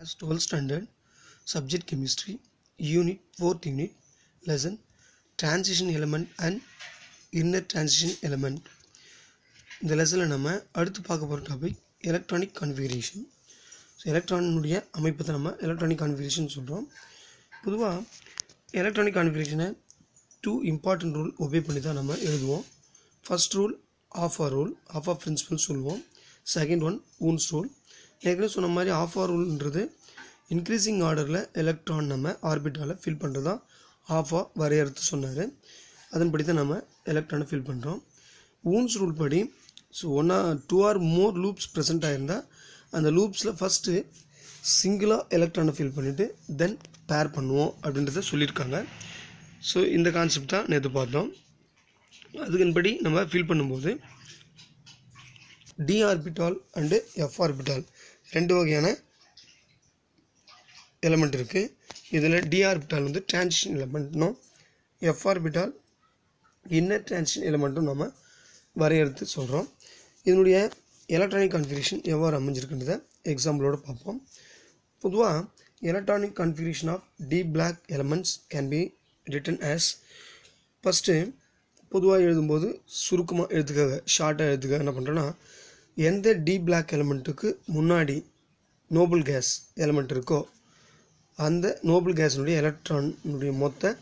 As 12th standard subject chemistry unit 4th unit lesson transition element and inner transition element. இந்த லெசன்ல நம்ம அடுத்து பார்க்க போற டாபிக் எலக்ட்ரானிக் கான்ஃபிகரேஷன். ஸோ எலக்ட்ரானுடைய அமைப்பை தான் நம்ம எலக்ட்ரானிக் கான்ஃபிகரேஷன் சொல்கிறோம். பொதுவாக எலக்ட்ரானிக் கான்ஃபிகரேஷனை 2 இம்பார்ட்டன்ட் ரூல் ஒபே பண்ணி தான் நம்ம எழுதுவோம். First rule Aufbau principle சொல்லுவோம். Second one Hund's rule. ஏற்கனவே சொன்ன மாதிரி ஆஃப் ஆர் ரூல்ன்றது இன்க்ரீசிங் ஆர்டரில் எலக்ட்ரான் நம்ம ஆர்பிட்டால் ஃபில் பண்ணுறது தான் ஆஃப் ஆர் வரையறுத்து சொன்னார். அதன்படி தான் நம்ம எலக்ட்ரானை ஃபில் பண்ணுறோம். ஊன்ஸ் ரூல் படி so 2 or more loops present ஆகிருந்தால் அந்த லூப்ஸில் ஃபஸ்ட்டு சிங்கிளாக எலக்ட்ரானை ஃபில் பண்ணிவிட்டு தென் பேர் பண்ணுவோம் அப்படின்றத சொல்லியிருக்காங்க. ஸோ இந்த கான்செப்ட் தான் நேற்று பார்த்தோம். அதுக்குன்படி நம்ம ஃபில் பண்ணும்போது d orbital and f orbital 2 வகையான எலமெண்ட் இருக்குது. இதில் டி ஆர்பிட்டால் வந்து டிரான்சிஷன் எலமெண்ட்னும் எஃப் ஆர்பிட்டால் இன்னர் டிரான்சிஷன் எலமெண்ட்டும் நம்ம வரையறுத்து சொல்கிறோம். இதனுடைய எலக்ட்ரானிக் கான்ஃபிகரேஷன் எவ்வாறு அமைஞ்சிருக்குன்றதை எக்ஸாம்பிளோடு பார்ப்போம். பொதுவாக electronic configuration of d block elements can be written as first பொதுவாக எழுதும்போது சுருக்கமாக எழுத்துக்காக ஷார்ட்டாக எழுத்துக்காக என்ன பண்ணுறோன்னா எந்த டி பிளாக் எலமெண்ட்டுக்கு முன்னாடி நோபல் கேஸ் எலமெண்ட் இருக்கோ அந்த நோபல் கேஸினுடைய எலக்ட்ரானுடைய மொத்த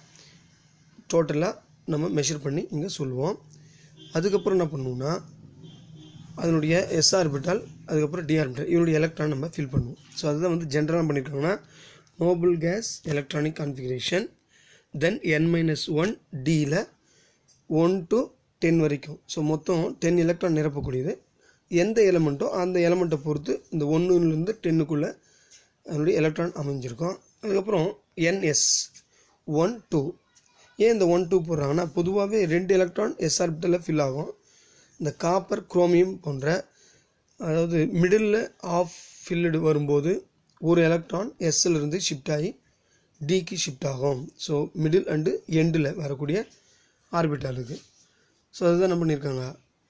டோட்டலாக நம்ம மெஷர் பண்ணி இங்கே சொல்லுவோம். அதுக்கப்புறம் என்ன பண்ணுவோம்னா அதனுடைய எஸ் ஆர்பிட்டால் அதுக்கப்புறம் டி ஆர்பிட்டால் இதனுடைய எலக்ட்ரான் நம்ம ஃபில் பண்ணுவோம். ஸோ அதுதான் வந்து ஜென்ரலாக பண்ணியிருக்காங்கன்னா நோபல் கேஸ் எலக்ட்ரானிக் கான்ஃபிகரேஷன் தென் n-1 டியில் 1 to 10 வரைக்கும். ஸோ மொத்தம் 10 எலக்ட்ரான் நிரப்பக்கூடியது. எந்த எலமெண்ட்டோ அந்த எலமெண்ட்டை பொறுத்து இந்த 1லேருந்து 10க்குள்ளே அதனுடைய எலக்ட்ரான் அமைஞ்சிருக்கும். அதுக்கப்புறம் ns 1 2. ஏன் இந்த 1 2 போடுறாங்கன்னா பொதுவாகவே 2 எலக்ட்ரான் எஸ் ஆர்பிட்டலில் ஃபில் ஆகும். இந்த காப்பர் குரோமியம் போன்ற அதாவது மிடில் ஆஃப் ஃபில்டு வரும்போது ஒரு எலக்ட்ரான் எஸ்ஸிலிருந்து ஷிஃப்ட் ஆகி டிக்கு ஷிஃப்ட் ஆகும். ஸோ மிடில் அண்டு எண்டில் வரக்கூடிய ஆர்பிட்டாலுக்கு. ஸோ அதுதான் என்ன பண்ணியிருக்காங்க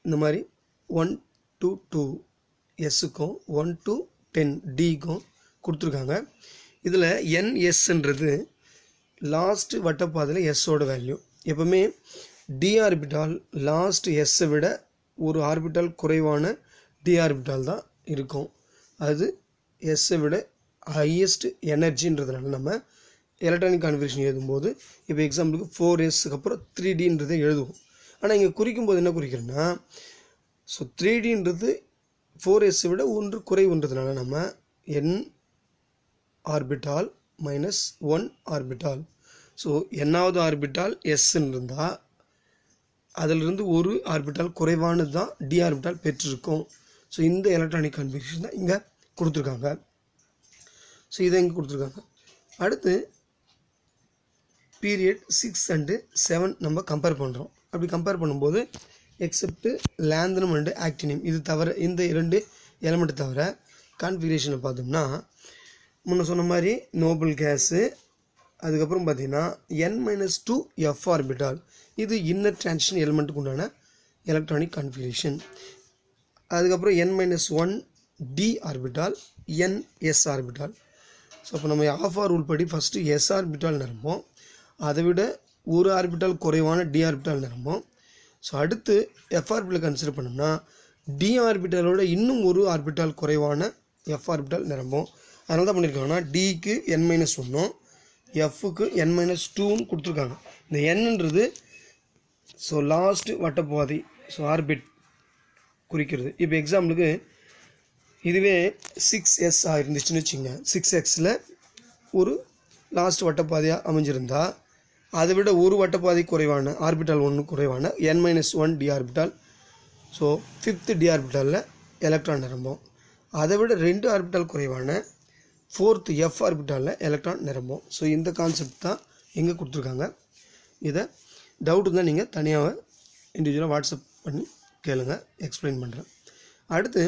இந்த மாதிரி 1 to 2 எஸ்ஸுக்கும் 1 to 10 டிக்கும் கொடுத்துருக்காங்க. இதில் NSன்றது லாஸ்ட் வட்டப்பாதையில் எஸ்ஸோட வேல்யூ. எப்போவுமே டி ஆர்பிட்டால் லாஸ்ட் எஸ்ஸை விட ஒரு ஆர்பிட்டால் குறைவான டி ஆர்பிட்டால் தான் இருக்கும். அது எஸ்ஸை விட ஹையஸ்ட் எனர்ஜின்றதுனால நம்ம எலக்ட்ரானிக் கான்ஃபிகரேஷன் எழுதும்போது இப்போ எக்ஸாம்பிளுக்கு 4sக்கு அப்புறம் 3Dன்றதை எழுதுவோம். ஆனால் இங்கே குறிக்கும் போது என்ன குறிக்கிறோன்னா ஸோ 3Dன்றது 4s விட 1 குறைவுன்றதுனால நம்ம n orbital minus 1 orbital. So என்னாவது ஆர்பிட்டால் எஸ்ன்னு இருந்தால் அதிலிருந்து ஒரு ஆர்பிட்டால் குறைவானது தான் டி ஆர்பிட்டால் பெற்றிருக்கும். ஸோ இந்த எலக்ட்ரானிக் கான்ஃபிகரேஷன் தான் இங்கே கொடுத்துருக்காங்க. ஸோ இதை இங்கே கொடுத்துருக்காங்க. அடுத்து பீரியட் 6 and 7 நம்ம கம்பேர் பண்ணுறோம். அப்படி கம்பேர் பண்ணும்போது எக்ஸப்ட் லேந்தனம் அண்டு ஆக்டினியம் இது தவிர இந்த 2 எலமெண்ட் தவிர கான்ஃபிகரேஷனை பார்த்தோம்னா முன்ன சொன்ன மாதிரி நோபல் கேஸு அதுக்கப்புறம் பார்த்தீங்கன்னா n-2 எஃப் ஆர்பிட்டால் இது இன்னர் டிரான்சிஷன் எலிமெண்ட்டுக்கு உண்டான எலக்ட்ரானிக் கான்ஃபிகரேஷன். அதுக்கப்புறம் n-1 d orbital ns orbital. So அப்போ நம்ம ஆஃப் ஆர் ரூல் படி ஃபஸ்ட்டு எஸ் ஆர்பிட்டால் நிரப்போம். அதை விட ஒரு ஆர்பிட்டால் குறைவான டி ஆர்பிட்டால் நிரப்போம். ஸோ அடுத்து எஃப் ஆர்பிட்டால் கன்சிடர் பண்ணோம்னா டி ஆர்பிட்டாலோட இன்னும் ஒரு ஆர்பிட்டால் குறைவான எஃப் ஆர்பிட்டால் நிரப்போம். அதனால தான் பண்ணியிருக்காங்கன்னா டிக்கு n-1 எஃப்க்கு n-2 கொடுத்துருக்காங்க. இந்த என்னன்றது ஸோ லாஸ்ட் வட்டப்பாதை ஸோ ஆர்பிட் குறிக்கிறது. இப்போ எக்ஸாம்பிளுக்கு இதுவே 6s இருந்துச்சுன்னு வச்சுங்க. 6xல் ஒரு லாஸ்ட் வட்டப்பாதையாக அமைஞ்சிருந்தா அதை விட ஒரு வட்டப்பாதை குறைவான ஆர்பிட்டால் 1 குறைவான n-1 d orbital. So 5th d ஆர்பிட்டாலில் எலக்ட்ரான் நிரம்பும். அதை விட 2 ஆர்பிட்டால் குறைவான 4th எஃப் ஆர்பிட்டாலில் எலக்ட்ரான் நிரம்பும். ஸோ இந்த கான்செப்ட் தான் எங்கே கொடுத்துருக்காங்க. இதை டவுட் இருந்தால் நீங்கள் தனியாக இண்டிவிஜுவலாக வாட்ஸ்அப் பண்ணி கேளுங்க, எக்ஸ்பிளைன் பண்ணுறேன். அடுத்து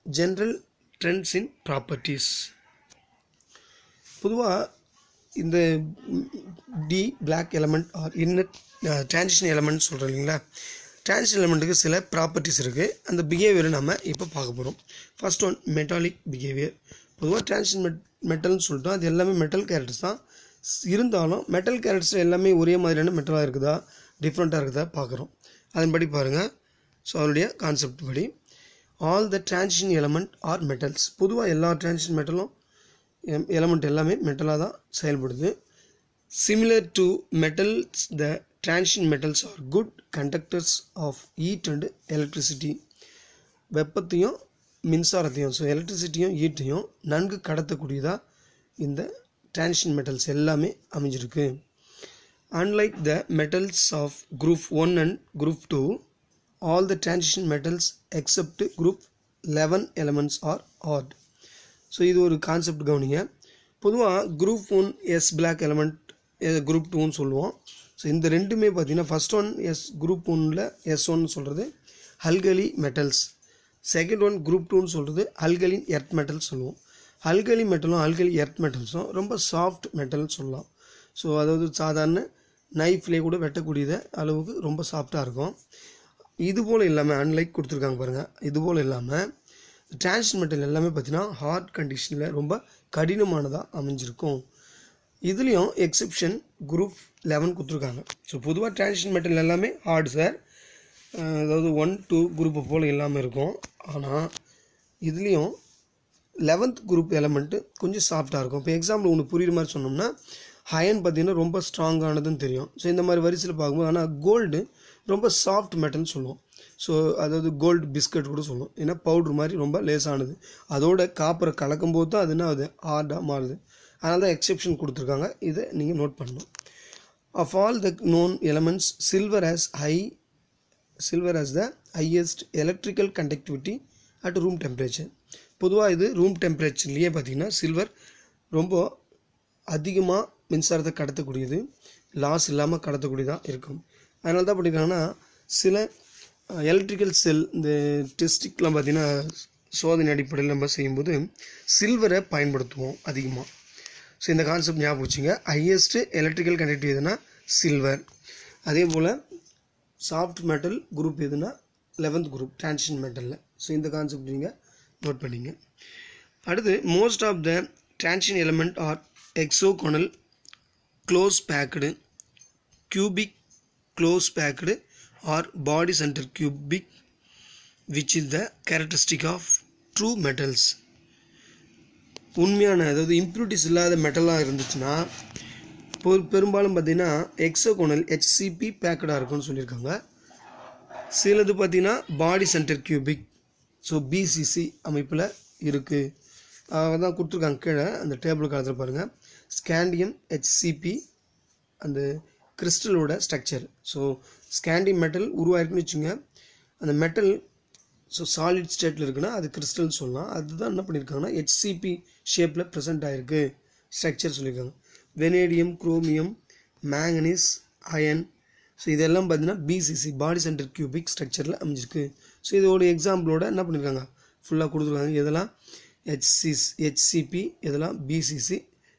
ஜென்ரல் ட்ரெண்ட்ஸ் இன் ப்ராப்பர்ட்டிஸ். பொதுவாக இந்த d block element or inner transition element சொல்கிறோம் இல்லைங்களா. டிரான்சிஷன் எலமெண்ட்டுக்கு சில ப்ராப்பர்ட்டிஸ் இருக்குது. அந்த பிஹேவியரை நம்ம இப்போ பார்க்க போகிறோம். First one metallic behaviour. பொதுவாக டிரான்சிஷன் மெட்டல்னு சொல்லிட்டோம், அது எல்லாமே மெட்டல் கேரக்டர்ஸ் தான். இருந்தாலும் மெட்டல் கேரக்டர்ஸ் எல்லாமே ஒரே மாதிரியான மெட்டலாக இருக்குதா டிஃப்ரெண்ட்டாக இருக்குதா பார்க்குறோம். அதன்படி பாருங்கள். ஸோ அதனுடைய கான்செப்ட் படி all the transition element are metals. பொதுவாக எல்லா டிரான்சிஷன் மெட்டலும் எலமெண்ட் எல்லாமே மெட்டலாக தான் செயல்படுது. Similar to metals, the transition metals are good conductors of heat and electricity. வெப்பத்தையும் மின்சாரத்தையும், ஸோ எலக்ட்ரிசிட்டியும் ஹீட்டையும் நன்கு கடத்தக்கூடியதாக இந்த டிரான்சிஷன் மெட்டல்ஸ் எல்லாமே அமைஞ்சிருக்கு. Unlike the metals of group 1 and group 2, all the transition metals except group 11 elements are odd. So இது ஒரு கான்செப்ட் கவனிங்க. பொதுவாக group 1 s block element, group 2ன்னு சொல்லுவோம். ஸோ இந்த ரெண்டுமே பார்த்தீங்கன்னா ஃபஸ்ட் ஒன் எஸ் குரூப் 1ல் S1 சொல்கிறது alkali metals, second one group 2ன்னு சொல்கிறது அல்கலின் எர்த் மெட்டல்ஸ் சொல்லுவோம். அல்கலி மெட்டலும் அல்கலி எர்த் மெட்டல்ஸும் ரொம்ப சாஃப்ட் மெட்டல்னு சொல்லலாம். ஸோ அதாவது சாதாரண நைஃப்லேயே கூட வெட்டக்கூடியத அளவுக்கு ரொம்ப சாஃப்டாக இருக்கும். இது போல் இல்லாமல் அன்லைக் கொடுத்துருக்காங்க பாருங்கள். இது போல் இல்லாமல் டிரான்சிஷன் மெட்டல் எல்லாமே பார்த்தீங்கன்னா ஹார்ட் கண்டிஷனில் ரொம்ப கடினமானதாக அமைஞ்சிருக்கும். இதுலேயும் எக்ஸெப்ஷன் குரூப் 11 கொடுத்துருக்காங்க. ஸோ பொதுவாக டிரான்சிஷன் மெட்டல் எல்லாமே ஹார்டு சார், அதாவது 1, 2 குரூப்பை போல் இல்லாமல் இருக்கும். ஆனால் இதுலேயும் 11th குரூப் எலமெண்ட்டு கொஞ்சம் சாஃப்டாக இருக்கும். இப்போ எக்ஸாம்பிள் ஒன்று புரியுற மாதிரி சொன்னோம்னா அயன் பார்த்திங்கன்னா ரொம்ப ஸ்ட்ராங்கானதுன்னு தெரியும். ஸோ இந்த மாதிரி வரிசையில் பார்க்கும்போது, ஆனால் கோல்டு ரொம்ப சாஃப்ட் மெட்டல்னு சொல்லுவோம். ஸோ அதாவது கோல்டு பிஸ்கட் கூட சொல்லுவோம், ஏன்னா பவுட்ரு மாதிரி ரொம்ப லேசானது. அதோட காப்பரை கலக்கும்போது தான் அதுனா அது ஹார்டாக மாறுது. அதனால தான் எக்ஸெப்ஷன் கொடுத்துருக்காங்க. இதை நீங்கள் நோட் பண்ணணும். Of all the known elements, silver as the highest electrical conductivity at room temperature. பொதுவாக இது ரூம் டெம்பரேச்சர்லேயே பார்த்திங்கன்னா சில்வர் ரொம்ப அதிகமாக மின்சாரத்தை கடத்தக்கூடியது, லாஸ் இல்லாமல் கடத்தக்கூடியதாக இருக்கும். அதனால தான் பண்ணியிருக்காங்கன்னா சில எலக்ட்ரிக்கல் செல் இந்த டெஸ்டிக்லாம் பார்த்திங்கன்னா சோதனை அடிப்படையில் நம்ம செய்யும்போது சில்வரை பயன்படுத்துவோம் அதிகமாக. ஸோ இந்த கான்செப்ட் ஞாபகம் வச்சுங்க. ஹையஸ்ட்டு எலக்ட்ரிக்கல் கண்டக்டிவ் எதுனா சில்வர். அதே போல் சாஃப்ட் மெட்டல் குரூப் எதுனா 11th குரூப் டிரான்சிஷன் மெட்டலில். ஸோ இந்த கான்செப்ட் நீங்கள் நோட் பண்ணிங்க. அடுத்து most of the transition element are hexagonal close packed, cubic close packed or body center cubic, which is the characteristic of true metals. உண்மையான அதாவது impurities இல்லாத மெட்டலாக இருந்துச்சுன்னா பெரும்பாலும் பார்த்தீங்கன்னா எக்ஸோகோனல் HCP பேக்கடாக இருக்கும்னு சொல்லியிருக்காங்க. சிலது பார்த்தீங்கன்னா பாடி சென்டர் கியூபிக், ஸோ BCC அமைப்பில் இருக்குது. அதான் கொடுத்துருக்காங்க கீழே அந்த டேபிள் காலத்தில் பாருங்கள். ஸ்காண்டியம் HCP அந்த கிறிஸ்டலோட ஸ்ட்ரக்சர். ஸோ ஸ்காண்டியம் மெட்டல் உருவாயிருக்குன்னு வச்சுங்க. அந்த மெட்டல் ஸோ சாலிட் ஸ்டேட்டில் இருக்குன்னா அது கிறிஸ்டல்னு சொல்லலாம். அதுதான் என்ன பண்ணியிருக்காங்கன்னா HCP ஷேப்பில் ப்ரெசென்ட் ஆகிருக்கு ஸ்ட்ரக்சர் சொல்லியிருக்காங்க. Vanadium, chromium, manganese, iron, so இதெல்லாம் பார்த்தீங்கன்னா BCC பாடி சென்டர் கியூபிக் ஸ்ட்ரக்சரில் அமைஞ்சிருக்கு. ஸோ இதோட எக்ஸாம்பிளோட என்ன பண்ணியிருக்காங்க ஃபுல்லாக கொடுத்துருக்காங்க. இதெல்லாம் HCP, இதெல்லாம் BCC,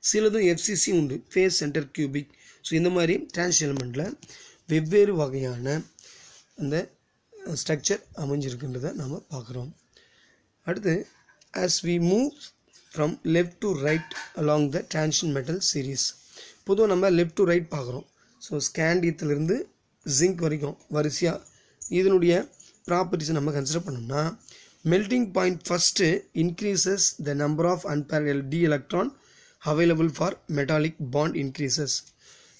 சிலதும் FCC உண்டு, ஃபேஸ் சென்டர் கியூபிக். ஸோ இந்த மாதிரி டிரான்சிஷன் எலமெண்ட்டில் வெவ்வேறு வகையான அந்த ஸ்ட்ரக்சர் அமைஞ்சிருக்குன்றதை நாம் பார்க்குறோம். அடுத்து as we move from left to right along the transition metal series, பொதுவாக நம்ம லெஃப்ட் டு ரைட் பார்க்குறோம். ஸோ ஸ்காண்டியத்திலிருந்து ஜிங்க் வரைக்கும் வரிசையாக இதனுடைய ப்ராப்பர்ட்டிஸை நம்ம கன்சிடர் பண்ணோம்னா melting point first increases the number of unpaired d electron available for metallic bond increases.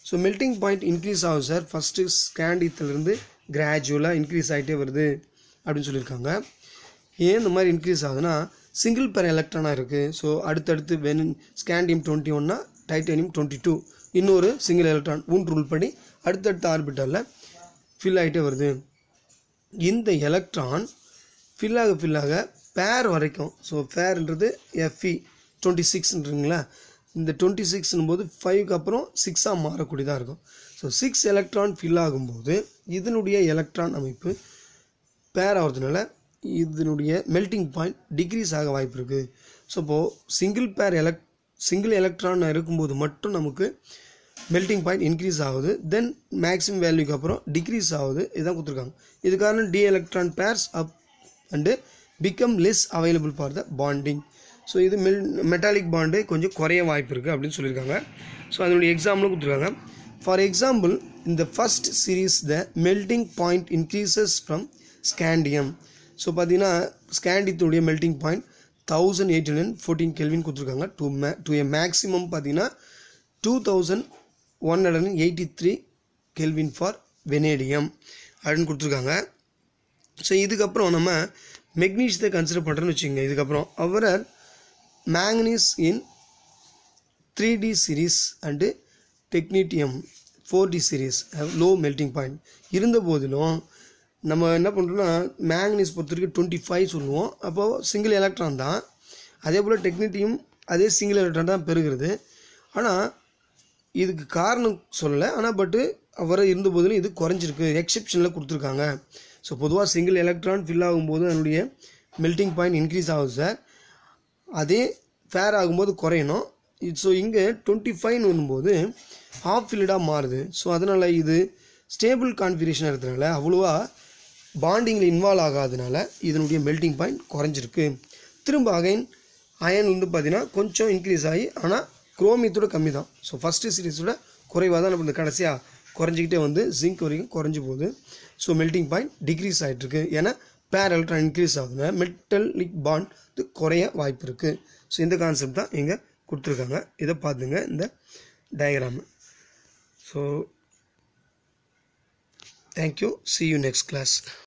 So melting point increase ஆகும் சார். ஃபஸ்ட்டு ஸ்காண்டியத்திலிருந்து கிராஜுவலாக இன்க்ரீஸ் ஆகிட்டே வருது அப்படின்னு சொல்லியிருக்காங்க. ஏன் இந்த மாதிரி இன்க்ரீஸ் ஆகுதுன்னா சிங்கிள் பேர் எலக்ட்ரானாக இருக்குது. ஸோ அடுத்தடுத்து ஸ்காண்டியம் 21னா டைட்டானியம் 22 இன்னொரு சிங்கிள் எலக்ட்ரான் வூண்ட் ரூல் படி அடுத்தடுத்த ஆர்பிட்டலில் ஃபில் ஆகிட்டே வருது. இந்த எலக்ட்ரான் ஃபில்லாக பேர் வரைக்கும், ஸோ பேர்ன்றது Fe26ன்றீங்களா, இந்த 26னும் போது 5க்கு அப்புறம் 6ஆக மாறக்கூடியதாக இருக்கும். ஸோ 6 எலக்ட்ரான் ஃபில் ஆகும்போது இதனுடைய எலக்ட்ரான் அமைப்பு பேர் ஆகிறதுனால இதனுடைய மெல்டிங் பாயிண்ட் டிக்ரீஸ் ஆக வாய்ப்பு இருக்குது. ஸோ இப்போது சிங்கிள் எலக்ட்ரான் இருக்கும்போது மட்டும் நமக்கு மெல்டிங் பாயிண்ட் இன்க்ரீஸ் ஆகுது. தென் மேக்ஸிமம் வேல்யூக்கு அப்புறம் டிக்ரீஸ் ஆகுது. இதுதான் கொடுத்துருக்காங்க. இது காரணம் d electron pairs up and become less available for the bonding. So இது மெட்டாலிக் பாண்டு கொஞ்சம் குறைய வாய்ப்பு இருக்குது அப்படின்னு சொல்லியிருக்காங்க. ஸோ அதனுடைய எக்ஸாம்பிளும் கொடுத்துருக்காங்க. ஃபார் எக்ஸாம்பிள் இந்த first series the melting point increases from scandium. So பார்த்தீங்கன்னா ஸ்கேண்டியத்துடைய மெல்டிங் பாயிண்ட் 1814 கெல்வின் கொடுத்துருக்காங்க. டு ஏ மேக்ஸிமம் பார்த்தீங்கன்னா 2183 கெல்வின் ஃபார் வெனேடியம் அப்படின்னு கொடுத்துருக்காங்க. ஸோ இதுக்கப்புறம் நம்ம மெக்னீஷியத்தை கன்சிடர் பண்ணுறோன்னு வச்சுக்கோங்க. இதுக்கப்புறம் அவரை manganese in 3D series and technetium 4D series low melting point இருந்த போதிலும் நம்ம என்ன பண்ணுறோம்னா மேங்கனீஸ் பொறுத்த வரைக்கும் 25 சொல்லுவோம். அப்போது சிங்கிள் எலக்ட்ரான் தான். அதே போல் டெக்னீட்டியம் அதே சிங்கிள் எலக்ட்ரான் தான் பெறுகிறது. ஆனால் இதுக்கு காரணம் சொல்லலை. ஆனால் அவரை இருந்த போதிலும் இது குறைஞ்சிருக்கு, எக்ஸெப்ஷனில் கொடுத்துருக்காங்க. ஸோ பொதுவாக சிங்கிள் எலக்ட்ரான் ஃபில் ஆகும்போது அதனுடைய மெல்டிங் பாயிண்ட் இன்க்ரீஸ் ஆகுது சார். அதே ஃபேர் ஆகும்போது குறையணும். ஸோ இங்கே 25 வரும்போது ஹாஃப் ஃபில்டாக மாறுது. ஸோ அதனால் இது ஸ்டேபிள் கான்ஃபிகரேஷனாக இருக்கிறதுனால அவ்வளோவா பாண்டிங்கில் இன்வால்வ் ஆகாதனால இதனுடைய மெல்டிங் பாயிண்ட் குறைஞ்சிருக்கு. திரும்ப அகைன் அயன் வந்து பார்த்தீங்கன்னா கொஞ்சம் இன்க்ரீஸ் ஆகி ஆனால் குரோமியத்தோட கம்மி தான். ஸோ ஃபஸ்ட்டு சீரீஸோட குறைவாக தான் நம்ம கடைசியாக குறைஞ்சிக்கிட்டே வந்து ஜிங்க் வரைக்கும் குறைஞ்சி போகுது. ஸோ மெல்டிங் பாயிண்ட் டிக்ரீஸ் ஆகிட்டுருக்கு. ஏன்னா பேர் எலக்ட்ரான் இன்க்ரீஸ் ஆகுதுன்னா மெட்டலிக் பாண்ட் குறைய வாய்ப்பு இருக்குது. ஸோ இந்த கான்செப்ட் தான் இங்கே கொடுத்துருக்காங்க. இதை பார்த்துங்க இந்த diagram. So thank you. See you next class.